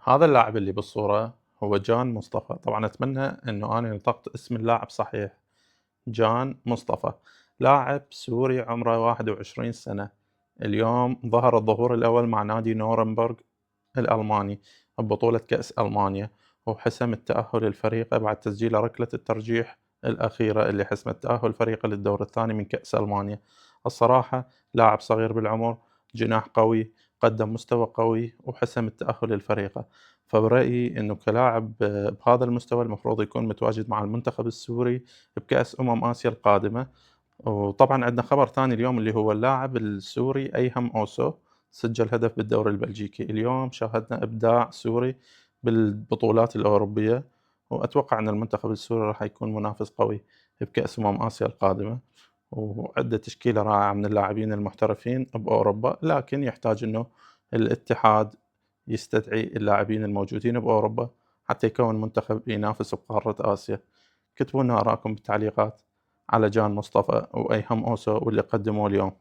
هذا اللاعب اللي بالصورة هو جان مصطفى، طبعًا أتمنى إنه أنا نطقت اسم اللاعب صحيح، جان مصطفى، لاعب سوري عمره 21 سنة، اليوم ظهر الظهور الأول مع نادي نورنبرغ الألماني ببطولة كأس ألمانيا، وحسم التأهل الفريقه بعد تسجيل ركلة الترجيح الأخيرة اللي حسمت تأهل فريقه للدور الثاني من كأس ألمانيا، الصراحة لاعب صغير بالعمر، جناح قوي، قدم مستوى قوي وحسم التأهل لفريقه، فبرأيي إنه كلاعب بهذا المستوى المفروض يكون متواجد مع المنتخب السوري بكأس آسيا القادمة. وطبعًا عندنا خبر ثاني اليوم اللي هو اللاعب السوري أيهم أوسو سجل هدف بالدوري البلجيكي، اليوم شاهدنا إبداع سوري بالبطولات الأوروبية، وأتوقع أن المنتخب السوري راح يكون منافس قوي بكأس آسيا القادمة، وعنده تشكيلة رائعة من اللاعبين المحترفين بأوروبا، لكن يحتاج إنه الاتحاد يستدعي اللاعبين الموجودين بأوروبا حتى يكون منتخب ينافس بقارة آسيا. اكتبوا لنا آراءكم بالتعليقات على جان مصطفى وأيهم أوسو واللي قدموه اليوم.